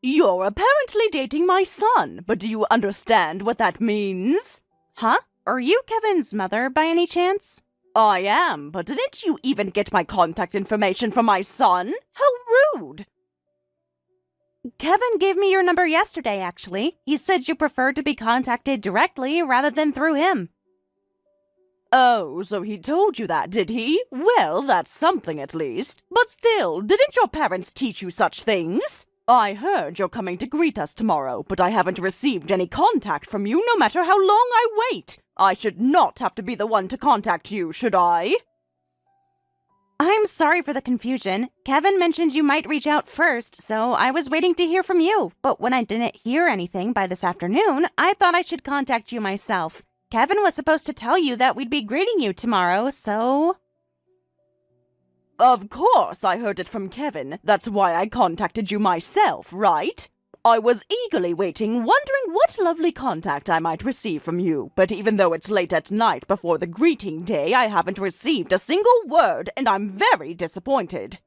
You're apparently dating my son, but do you understand what that means? Huh? Are you Kevin's mother by any chance? I am, but didn't you even get my contact information from my son? How rude! Kevin gave me your number yesterday, actually. He said you preferred to be contacted directly rather than through him. Oh, so he told you that, did he? Well, that's something at least. But still, didn't your parents teach you such things? I heard you're coming to greet us tomorrow, but I haven't received any contact from you no matter how long I wait. I should not have to be the one to contact you, should I? I'm sorry for the confusion. Kevin mentioned you might reach out first, so I was waiting to hear from you. But when I didn't hear anything by this afternoon, I thought I should contact you myself. Kevin was supposed to tell you that we'd be greeting you tomorrow, so... Of course I heard it from Kevin. That's why I contacted you myself, right? I was eagerly waiting, wondering what lovely contact I might receive from you. But even though it's late at night before the greeting day, I haven't received a single word, and I'm very disappointed.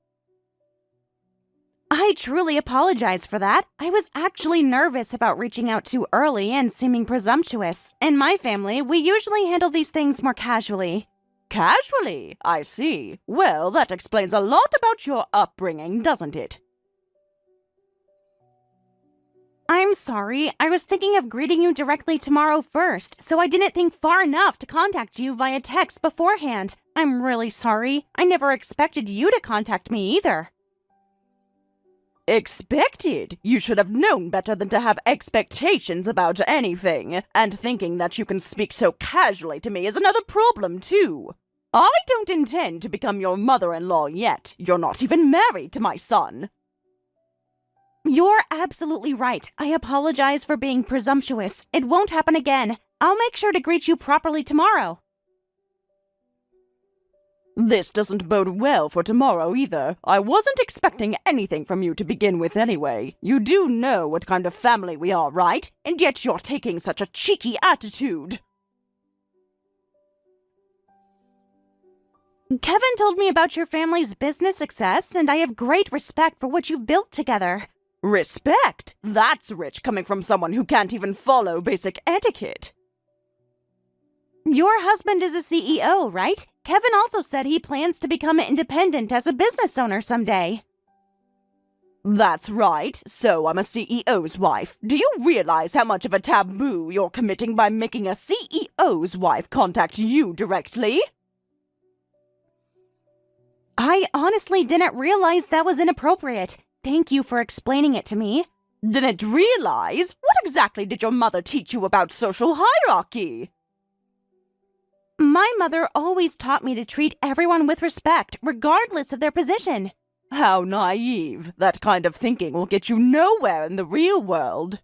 I truly apologize for that. I was actually nervous about reaching out too early and seeming presumptuous. In my family, we usually handle these things more casually. Casually? I see. Well, that explains a lot about your upbringing, doesn't it? I'm sorry. I was thinking of greeting you directly tomorrow first, so I didn't think far enough to contact you via text beforehand. I'm really sorry. I never expected you to contact me either. Expected? You should have known better than to have expectations about anything. And thinking that you can speak so casually to me is another problem, too. I don't intend to become your mother-in-law yet. You're not even married to my son. You're absolutely right. I apologize for being presumptuous. It won't happen again. I'll make sure to greet you properly tomorrow. This doesn't bode well for tomorrow either. I wasn't expecting anything from you to begin with anyway. You do know what kind of family we are, right? And yet you're taking such a cheeky attitude. Kevin told me about your family's business success, and I have great respect for what you've built together. Respect? That's rich coming from someone who can't even follow basic etiquette. Your husband is a CEO, right? Kevin also said he plans to become independent as a business owner someday. That's right. So I'm a CEO's wife. Do you realize how much of a taboo you're committing by making a CEO's wife contact you directly? I honestly didn't realize that was inappropriate. Thank you for explaining it to me. Didn't realize? What exactly did your mother teach you about social hierarchy? My mother always taught me to treat everyone with respect, regardless of their position. How naive. That kind of thinking will get you nowhere in the real world.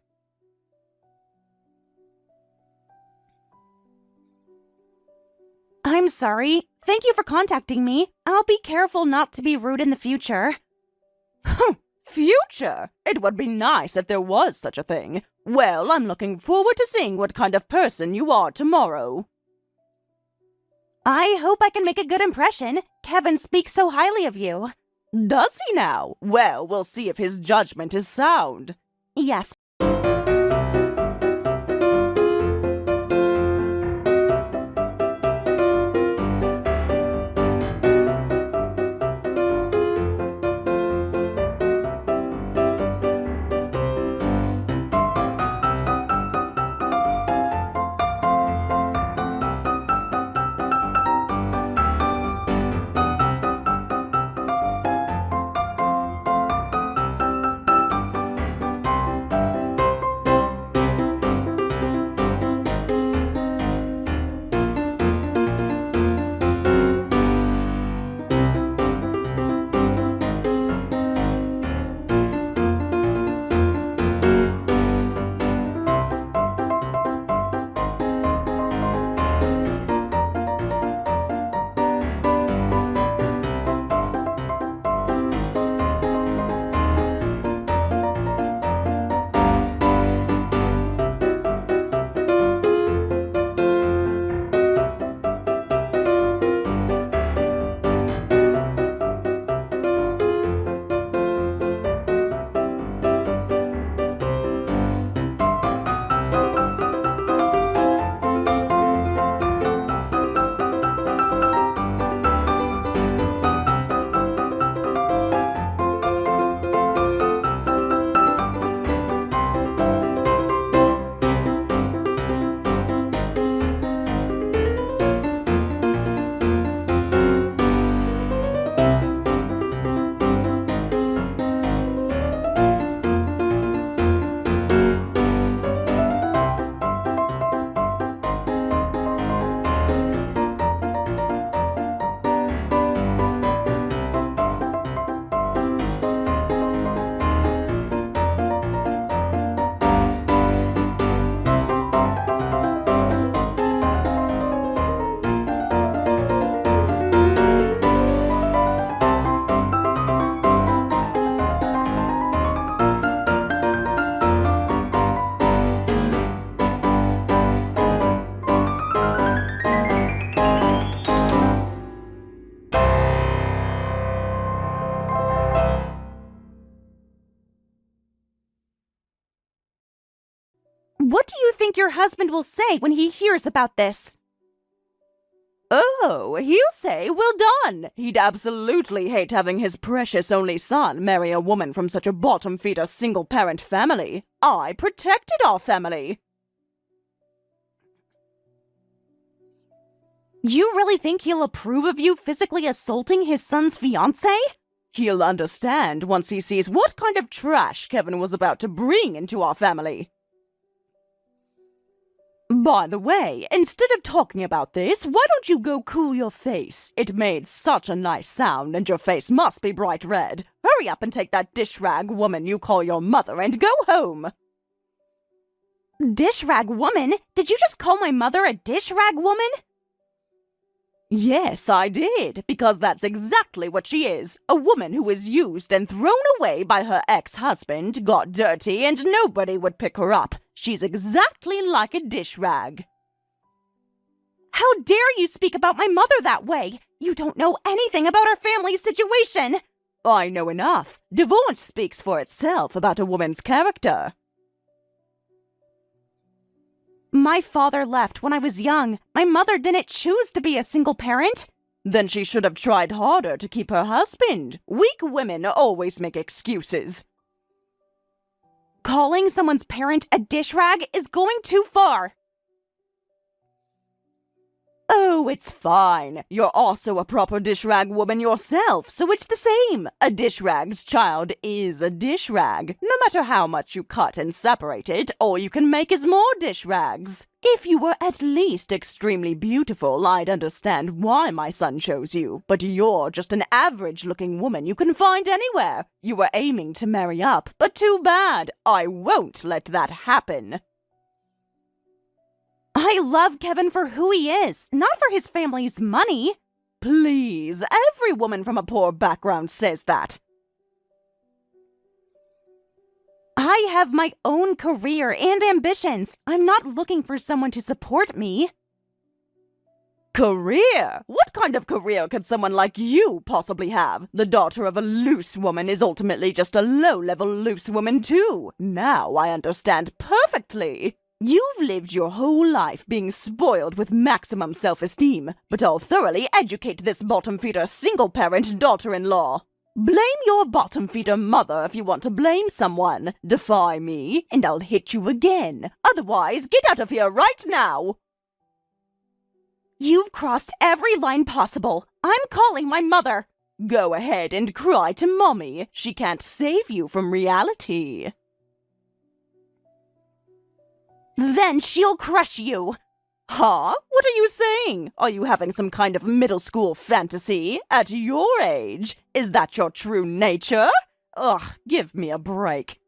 I'm sorry. Thank you for contacting me. I'll be careful not to be rude in the future. Future? It would be nice if there was such a thing. Well, I'm looking forward to seeing what kind of person you are tomorrow. I hope I can make a good impression. Kevin speaks so highly of you. Does he now? Well, we'll see if his judgment is sound. Yes. What do you think your husband will say when he hears about this? Oh, he'll say, well done. He'd absolutely hate having his precious only son marry a woman from such a bottom-feeder single-parent family. I protected our family. You really think he'll approve of you physically assaulting his son's fiancée? He'll understand once he sees what kind of trash Kevin was about to bring into our family. By the way, instead of talking about this, why don't you go cool your face? It made such a nice sound, and your face must be bright red. Hurry up and take that dish rag woman you call your mother and go home. Dish rag woman? Did you just call my mother a dish rag woman? Yes, I did, because that's exactly what she is. A woman who was used and thrown away by her ex-husband, got dirty, and nobody would pick her up. She's exactly like a dish rag. How dare you speak about my mother that way? You don't know anything about our family's situation. I know enough. Divorce speaks for itself about a woman's character. My father left when I was young. My mother didn't choose to be a single parent. Then she should have tried harder to keep her husband. Weak women always make excuses. Calling someone's parent a dish rag is going too far. Oh, it's fine. You're also a proper dish rag woman yourself, so it's the same. A dish rag's child is a dish rag. No matter how much you cut and separate it, all you can make is more dish rags. If you were at least extremely beautiful, I'd understand why my son chose you. But you're just an average-looking woman you can find anywhere. You were aiming to marry up, but too bad. I won't let that happen. I love Kevin for who he is, not for his family's money. Please, every woman from a poor background says that. I have my own career and ambitions. I'm not looking for someone to support me. Career? What kind of career could someone like you possibly have? The daughter of a loose woman is ultimately just a low-level loose woman too. Now I understand perfectly. You've lived your whole life being spoiled with maximum self-esteem, but I'll thoroughly educate this bottom-feeder single-parent daughter-in-law. Blame your bottom-feeder mother if you want to blame someone. Defy me, and I'll hit you again. Otherwise, get out of here right now! You've crossed every line possible. I'm calling my mother. Go ahead and cry to Mommy. She can't save you from reality. Then she'll crush you. Huh? What are you saying? Are you having some kind of middle school fantasy? At your age? Is that your true nature? Ugh, give me a break.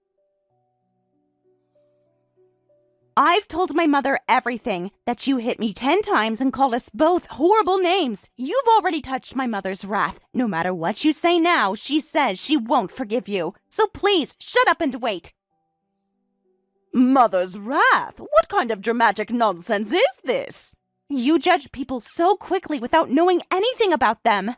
I've told my mother everything, that you hit me 10 times and called us both horrible names. You've already touched my mother's wrath. No matter what you say now, she says she won't forgive you. So please, shut up and wait. Mother's wrath? What kind of dramatic nonsense is this? You judge people so quickly without knowing anything about them.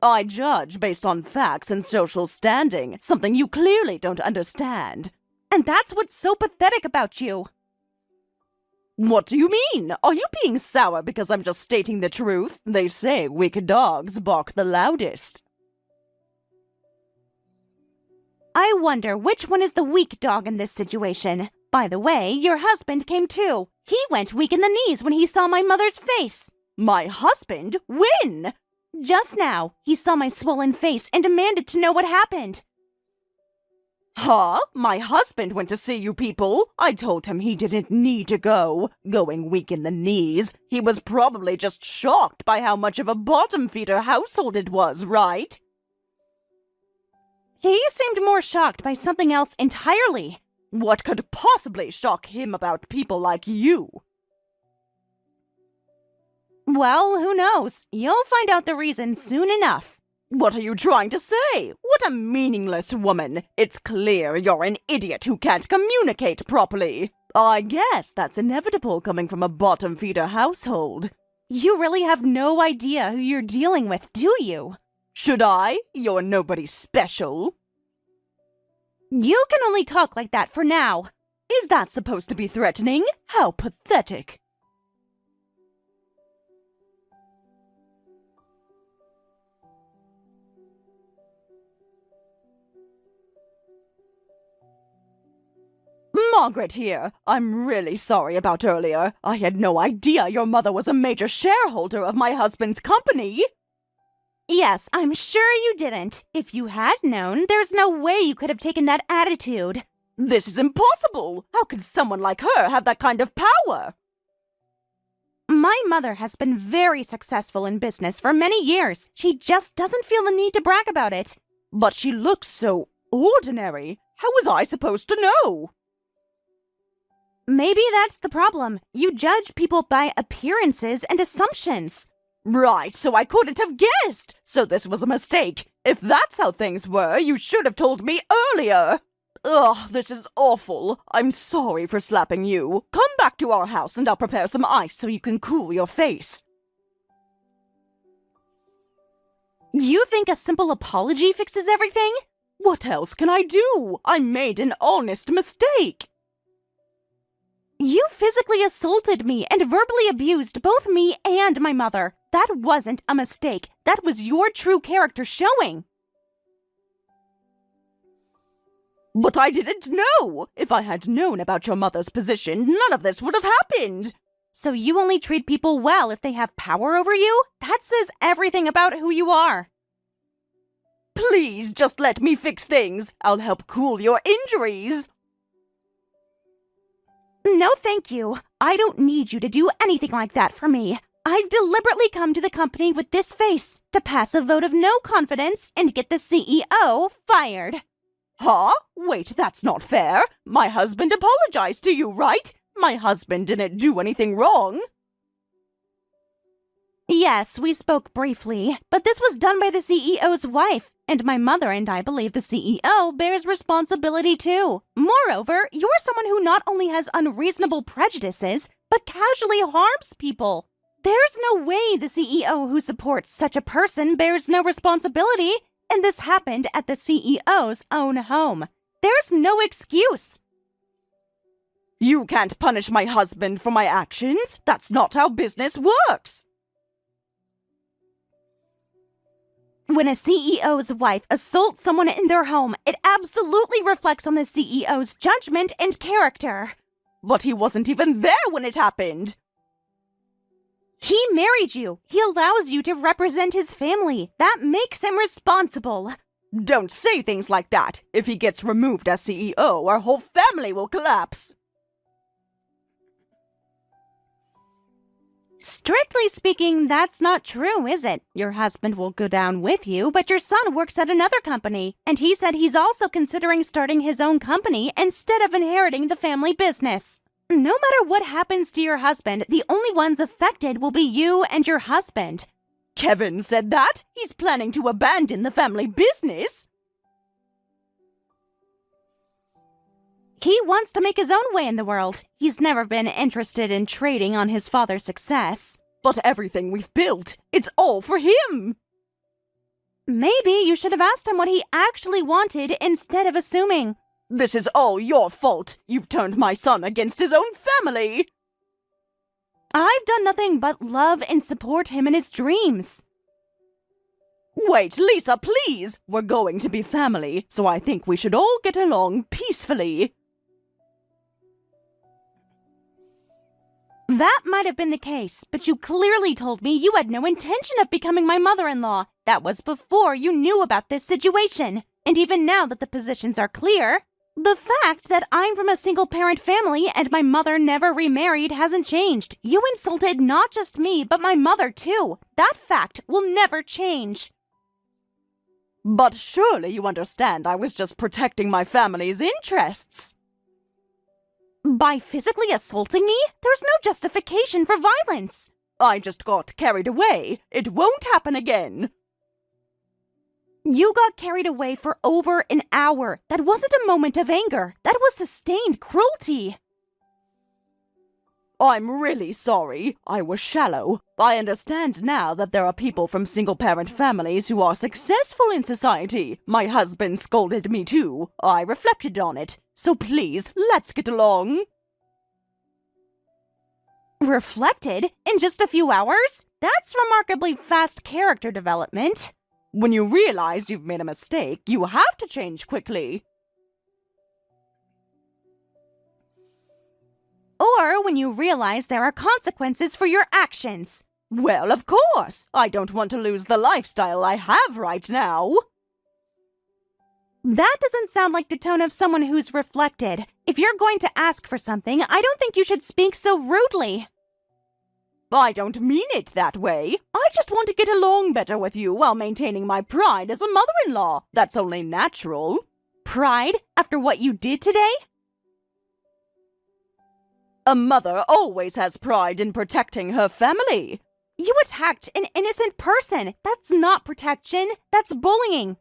I judge based on facts and social standing, something you clearly don't understand. And that's what's so pathetic about you. What do you mean? Are you being sour because I'm just stating the truth? They say weak dogs bark the loudest. I wonder which one is the weak dog in this situation. By the way, your husband came too. He went weak in the knees when he saw my mother's face. My husband? When? Just now. He saw my swollen face and demanded to know what happened. Huh? My husband went to see you people? I told him he didn't need to go. Going weak in the knees. He was probably just shocked by how much of a bottom-feeder household it was, right? He seemed more shocked by something else entirely. What could possibly shock him about people like you? Well, who knows? You'll find out the reason soon enough. What are you trying to say? What a meaningless woman. It's clear you're an idiot who can't communicate properly. I guess that's inevitable coming from a bottom-feeder household. You really have no idea who you're dealing with, do you? Should I? You're nobody special. You can only talk like that for now. Is that supposed to be threatening? How pathetic. Margaret here. I'm really sorry about earlier. I had no idea your mother was a major shareholder of my husband's company. Yes, I'm sure you didn't. If you had known, there's no way you could have taken that attitude. This is impossible. How could someone like her have that kind of power? My mother has been very successful in business for many years. She just doesn't feel the need to brag about it. But she looks so ordinary. How was I supposed to know? Maybe that's the problem. You judge people by appearances and assumptions. Right, so I couldn't have guessed. So this was a mistake. If that's how things were, you should have told me earlier. Ugh, this is awful. I'm sorry for slapping you. Come back to our house and I'll prepare some ice so you can cool your face. You think a simple apology fixes everything? What else can I do? I made an honest mistake. You physically assaulted me and verbally abused both me and my mother. That wasn't a mistake. That was your true character showing. But I didn't know. If I had known about your mother's position, none of this would have happened. So you only treat people well if they have power over you? That says everything about who you are. Please, just let me fix things. I'll help cool your injuries. No, thank you. I don't need you to do anything like that for me. I've deliberately come to the company with this face to pass a vote of no confidence and get the CEO fired. Huh? Wait, that's not fair. My husband apologized to you, right? My husband didn't do anything wrong. Yes, we spoke briefly, but this was done by the CEO's wife, and my mother and I believe the CEO bears responsibility too. Moreover, you're someone who not only has unreasonable prejudices, but casually harms people. There's no way the CEO who supports such a person bears no responsibility, and this happened at the CEO's own home. There's no excuse. You can't punish my husband for my actions. That's not how business works. When a CEO's wife assaults someone in their home, it absolutely reflects on the CEO's judgment and character. But he wasn't even there when it happened. He married you. He allows you to represent his family. That makes him responsible. Don't say things like that. If he gets removed as CEO, our whole family will collapse. Strictly speaking, that's not true, is it? Your husband will go down with you, but your son works at another company, and he said he's also considering starting his own company instead of inheriting the family business. No matter what happens to your husband, the only ones affected will be you and your husband. Kevin said that? He's planning to abandon the family business? He wants to make his own way in the world. He's never been interested in trading on his father's success. But everything we've built, it's all for him. Maybe you should have asked him what he actually wanted instead of assuming. This is all your fault. You've turned my son against his own family. I've done nothing but love and support him in his dreams. Wait, Lisa, please. We're going to be family, so I think we should all get along peacefully. That might have been the case, but you clearly told me you had no intention of becoming my mother-in-law. That was before you knew about this situation. And even now that the positions are clear, the fact that I'm from a single-parent family and my mother never remarried hasn't changed. You insulted not just me, but my mother too. That fact will never change. But surely you understand I was just protecting my family's interests. By physically assaulting me, there's no justification for violence. I just got carried away. It won't happen again. You got carried away for over an hour. That wasn't a moment of anger. That was sustained cruelty. I'm really sorry. I was shallow. I understand now that there are people from single-parent families who are successful in society. My husband scolded me too. I reflected on it. so please, let's get along. Reflected in just a few hours? That's remarkably fast character development. When you realize you've made a mistake, you have to change quickly. Or when you realize there are consequences for your actions. Well, of course. I don't want to lose the lifestyle I have right now. That doesn't sound like the tone of someone who's reflected. If you're going to ask for something, I don't think you should speak so rudely. I don't mean it that way. I just want to get along better with you while maintaining my pride as a mother-in-law. That's only natural. Pride after what you did today? A mother always has pride in protecting her family. You attacked an innocent person. That's not protection. That's bullying.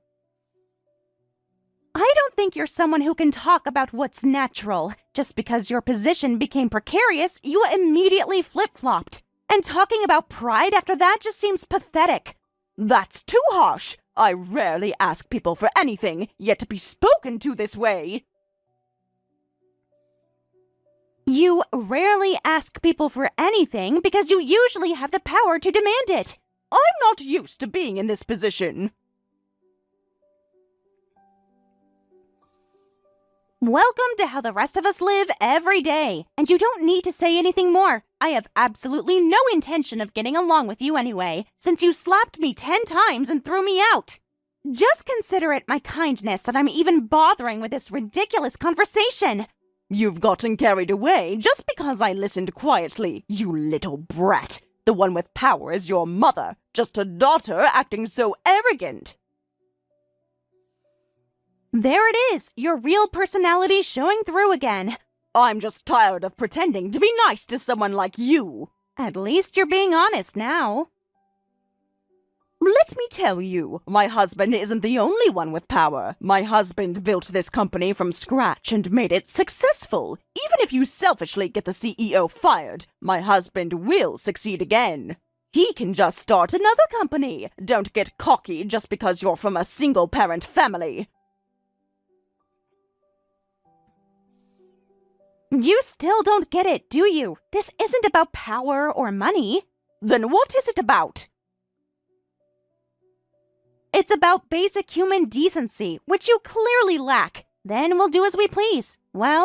I don't think you're someone who can talk about what's natural. Just because your position became precarious, you immediately flip-flopped. And talking about pride after that just seems pathetic. That's too harsh. I rarely ask people for anything, yet to be spoken to this way. You rarely ask people for anything because you usually have the power to demand it. I'm not used to being in this position. Welcome to how the rest of us live every day, and you don't need to say anything more. I have absolutely no intention of getting along with you anyway, since you slapped me 10 times and threw me out. Just consider it my kindness that I'm even bothering with this ridiculous conversation. You've gotten carried away just because I listened quietly, you little brat. The one with power is your mother, just a daughter acting so arrogant. There it is, your real personality showing through again. I'm just tired of pretending to be nice to someone like you. At least you're being honest now. Let me tell you, my husband isn't the only one with power. My husband built this company from scratch and made it successful. Even if you selfishly get the CEO fired, my husband will succeed again. He can just start another company. Don't get cocky just because you're from a single-parent family. You still don't get it, do you? This isn't about power or money. Then what is it about? It's about basic human decency, which you clearly lack. Then we'll do as we please. Well...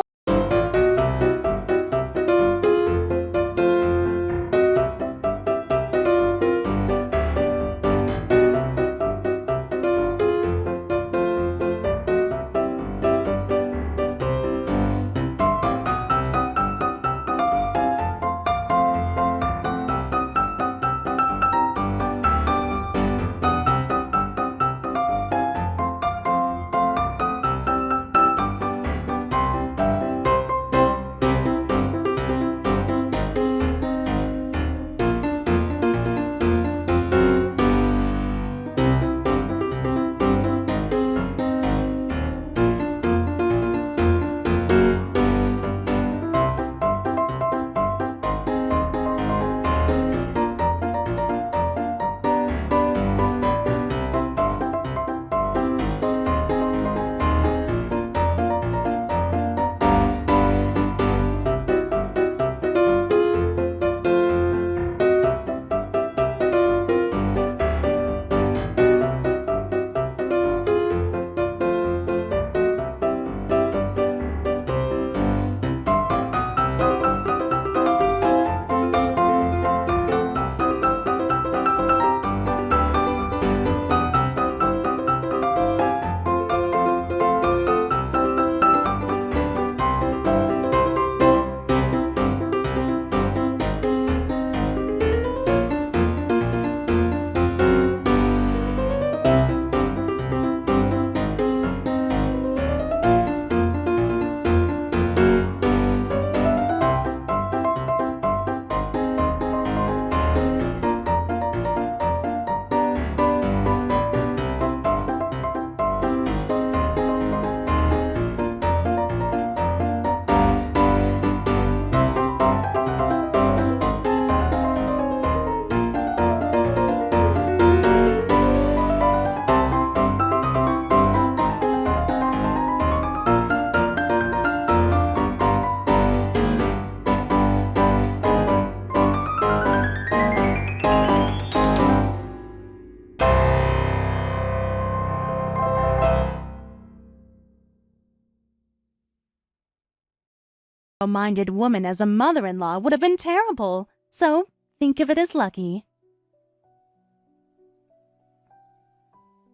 minded woman as a mother-in-law would have been terrible, so think of it as lucky.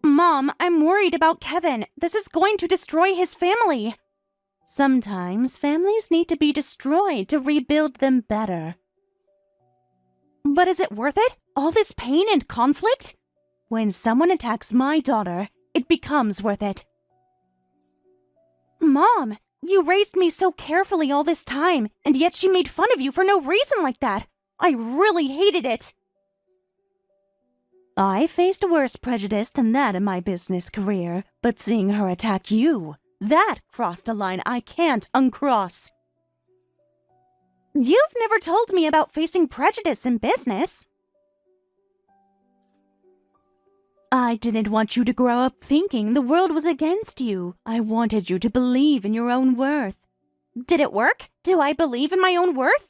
Mom, I'm worried about Kevin. This is going to destroy his family. Sometimes families need to be destroyed to rebuild them better. But is it worth it? All this pain and conflict? When someone attacks my daughter, it becomes worth it. Mom, you raised me so carefully all this time, and yet she made fun of you for no reason like that. I really hated it. I faced worse prejudice than that in my business career, but seeing her attack you, that crossed a line I can't uncross. You've never told me about facing prejudice in business. I didn't want you to grow up thinking the world was against you. I wanted you to believe in your own worth. Did it work? Do I believe in my own worth?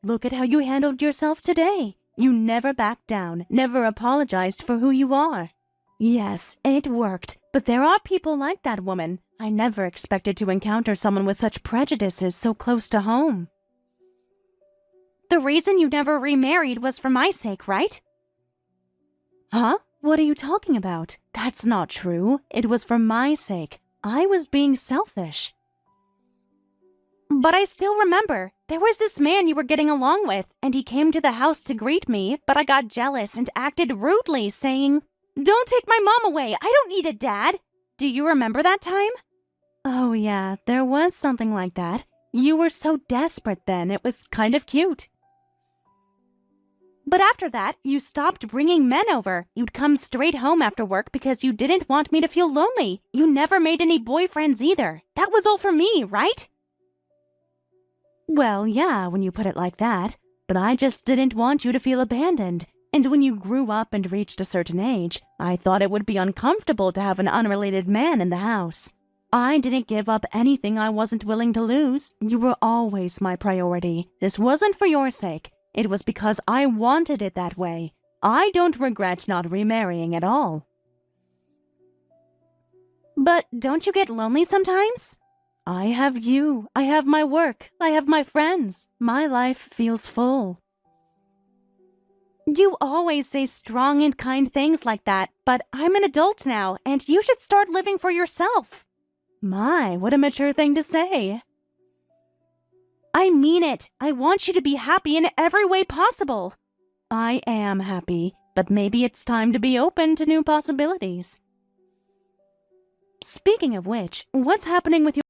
Look at how you handled yourself today. You never backed down, never apologized for who you are. Yes, it worked, but there are people like that woman. I never expected to encounter someone with such prejudices so close to home. The reason you never remarried was for my sake, right? Huh? What are you talking about? That's not true. It was for my sake. I was being selfish. But I still remember, there was this man you were getting along with, and he came to the house to greet me, but I got jealous and acted rudely, saying, "Don't take my mom away, I don't need a dad." Do you remember that time? Oh yeah, there was something like that. You were so desperate then, it was kind of cute. But after that, you stopped bringing men over. You'd come straight home after work because you didn't want me to feel lonely. You never made any boyfriends either. That was all for me, right? Well, yeah, when you put it like that. But I just didn't want you to feel abandoned. And when you grew up and reached a certain age, I thought it would be uncomfortable to have an unrelated man in the house. I didn't give up anything I wasn't willing to lose. You were always my priority. This wasn't for your sake. It was because I wanted it that way. I don't regret not remarrying at all. But don't you get lonely sometimes? I have you. I have my work. I have my friends. My life feels full. You always say strong and kind things like that, but I'm an adult now, and you should start living for yourself. My, what a mature thing to say. I mean it. I want you to be happy in every way possible. I am happy, but maybe it's time to be open to new possibilities. Speaking of which, what's happening with your...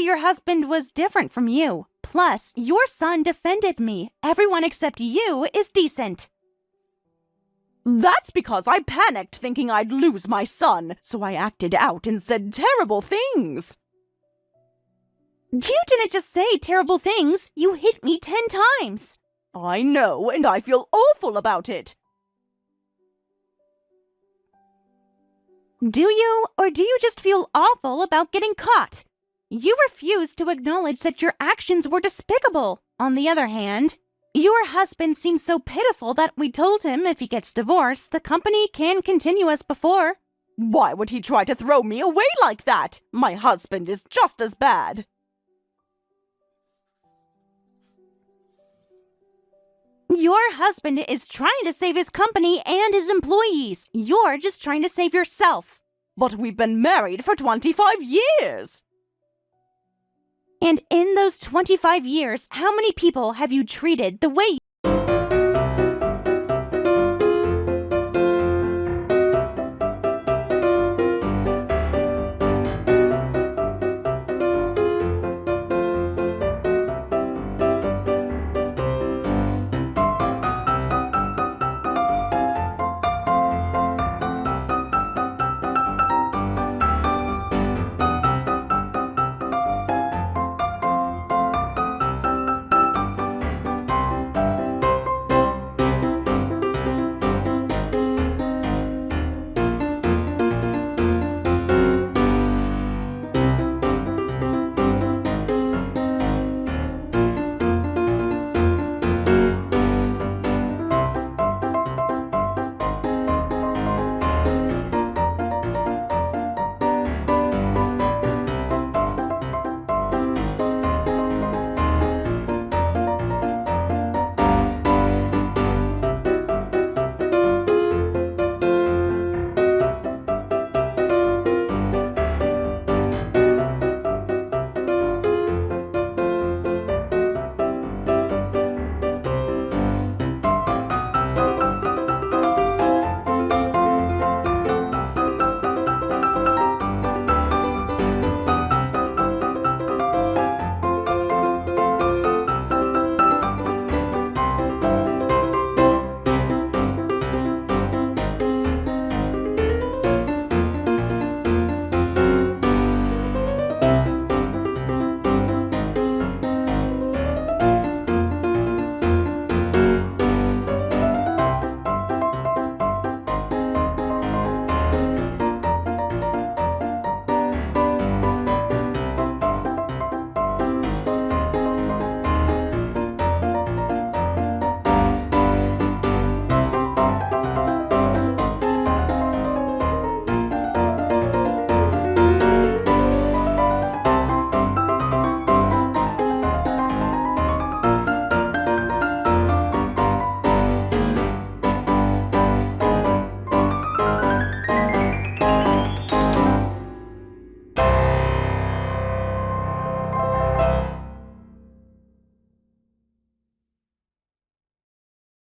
your husband was different from you. Plus, your son defended me. Everyone except you is decent. That's because I panicked thinking I'd lose my son, so I acted out and said terrible things. You didn't just say terrible things. You hit me 10 times. I know, and I feel awful about it. Do you, or do you just feel awful about getting caught? You refuse to acknowledge that your actions were despicable. On the other hand, your husband seems so pitiful that we told him if he gets divorced, the company can continue as before. Why would he try to throw me away like that? My husband is just as bad. Your husband is trying to save his company and his employees. You're just trying to save yourself. But we've been married for 25 years. And in those 25 years, how many people have you treated the way